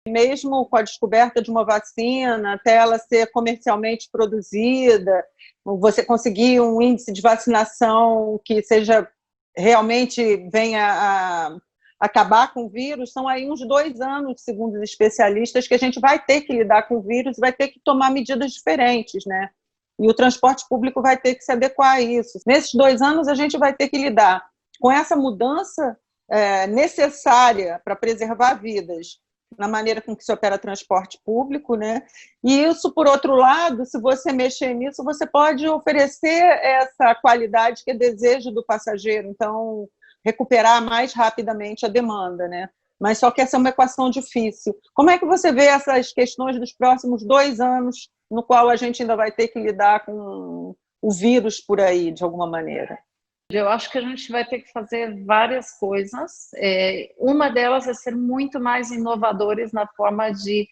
mesmo com a descoberta de uma vacina, até ela ser comercialmente produzida, você conseguir um índice de vacinação que seja realmente venha a acabar com o vírus, são aí uns 2 anos, segundo os especialistas, que a gente vai ter que lidar com o vírus e vai ter que tomar medidas diferentes, né? E o transporte público vai ter que se adequar a isso. Nesses 2 anos, a gente vai ter que lidar com essa mudança necessária para preservar vidas, na maneira com que se opera transporte público, né? E isso, por outro lado, se você mexer nisso, você pode oferecer essa qualidade que é desejo do passageiro, então recuperar mais rapidamente a demanda, né? Mas só que essa é uma equação difícil. Como é que você vê essas questões dos próximos 2 anos, no qual a gente ainda vai ter que lidar com o vírus por aí, de alguma maneira? Eu acho que a gente vai ter que fazer várias coisas. Uma delas é ser muito mais inovadores na forma de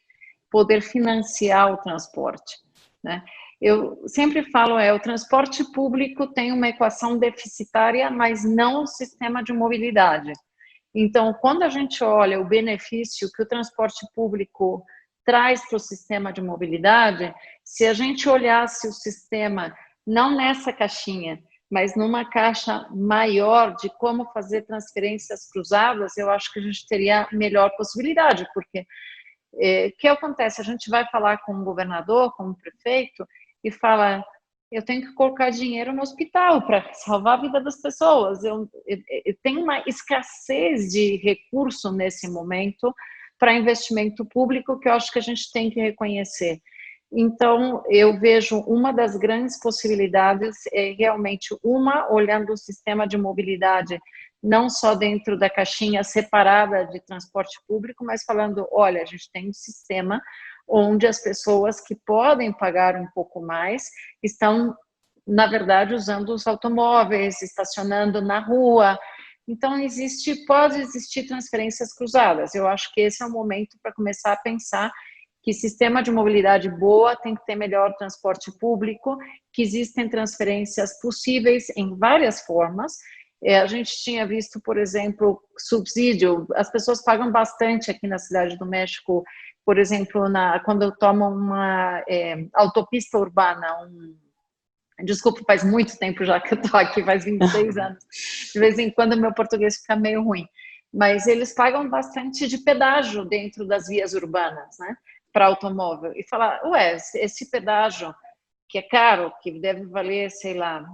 poder financiar o transporte, né? Eu sempre falo, o transporte público tem uma equação deficitária, mas não o sistema de mobilidade. Então, quando a gente olha o benefício que o transporte público traz para o sistema de mobilidade, se a gente olhasse o sistema não nessa caixinha, mas numa caixa maior de como fazer transferências cruzadas, eu acho que a gente teria melhor possibilidade, porque o que acontece? A gente vai falar com o governador, com o prefeito, e fala, eu tenho que colocar dinheiro no hospital para salvar a vida das pessoas. Eu tenho uma escassez de recurso nesse momento para investimento público que eu acho que a gente tem que reconhecer. Então, eu vejo uma das grandes possibilidades é realmente olhando o sistema de mobilidade, não só dentro da caixinha separada de transporte público, mas falando, olha, a gente tem um sistema onde as pessoas que podem pagar um pouco mais estão, na verdade, usando os automóveis, estacionando na rua. Então, pode existir transferências cruzadas. Eu acho que esse é o momento para começar a pensar que sistema de mobilidade boa tem que ter melhor transporte público, que existem transferências possíveis em várias formas. A gente tinha visto, por exemplo, subsídio, as pessoas pagam bastante aqui na Cidade do México, por exemplo, quando tomam uma autopista urbana, desculpa, faz muito tempo já que eu estou aqui, faz 26 anos, de vez em quando meu português fica meio ruim, mas eles pagam bastante de pedágio dentro das vias urbanas, né, para automóvel, e falar, esse pedágio, que é caro, que deve valer, sei lá,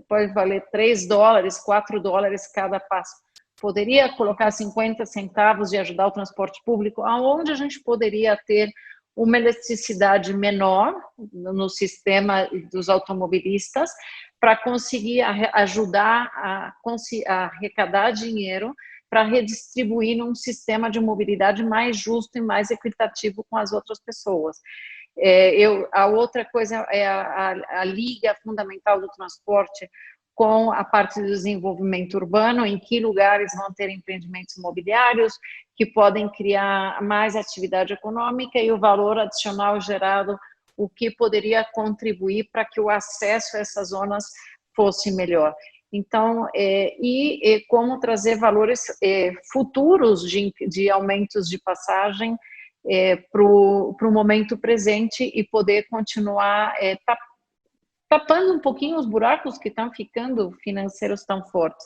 pode valer $3, $4 cada passo, poderia colocar 50 centavos e ajudar o transporte público, aonde a gente poderia ter uma elasticidade menor no sistema dos automobilistas para conseguir ajudar a arrecadar dinheiro para redistribuir num sistema de mobilidade mais justo e mais equitativo com as outras pessoas. A outra coisa é a liga fundamental do transporte com a parte do desenvolvimento urbano, em que lugares vão ter empreendimentos imobiliários que podem criar mais atividade econômica e o valor adicional gerado, o que poderia contribuir para que o acesso a essas zonas fosse melhor. Então, como trazer valores futuros de aumentos de passagem para o momento presente e poder continuar tapando um pouquinho os buracos que estão ficando financeiros tão fortes.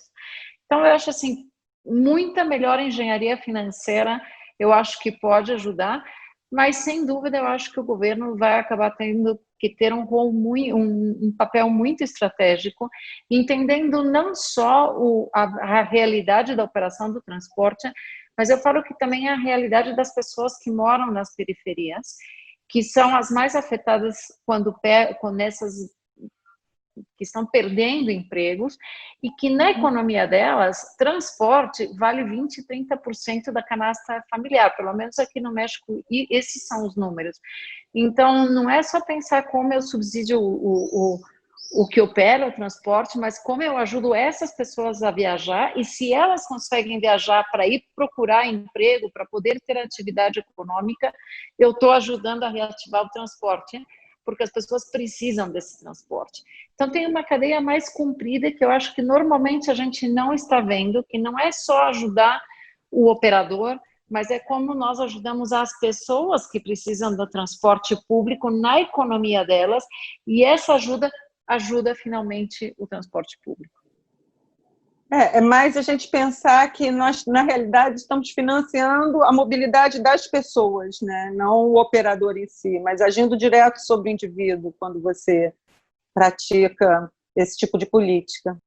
Então, eu acho assim, muita melhor engenharia financeira, eu acho que pode ajudar, mas sem dúvida eu acho que o governo vai acabar tendo que ter um papel muito estratégico, entendendo não só a realidade da operação do transporte, mas eu falo que também a realidade das pessoas que moram nas periferias, que são as mais afetadas quando que estão perdendo empregos e que na economia delas, transporte vale 20%, 30% da canasta familiar, pelo menos aqui no México, e esses são os números. Então, não é só pensar como eu subsidio o que opera o transporte, mas como eu ajudo essas pessoas a viajar e se elas conseguem viajar para ir procurar emprego, para poder ter atividade econômica, eu estou ajudando a reativar o transporte, porque as pessoas precisam desse transporte. Então, tem uma cadeia mais comprida que eu acho que normalmente a gente não está vendo, que não é só ajudar o operador, mas é como nós ajudamos as pessoas que precisam do transporte público na economia delas, e essa ajuda finalmente o transporte público. É mais a gente pensar que nós, na realidade, estamos financiando a mobilidade das pessoas, né? Não o operador em si, mas agindo direto sobre o indivíduo quando você pratica esse tipo de política.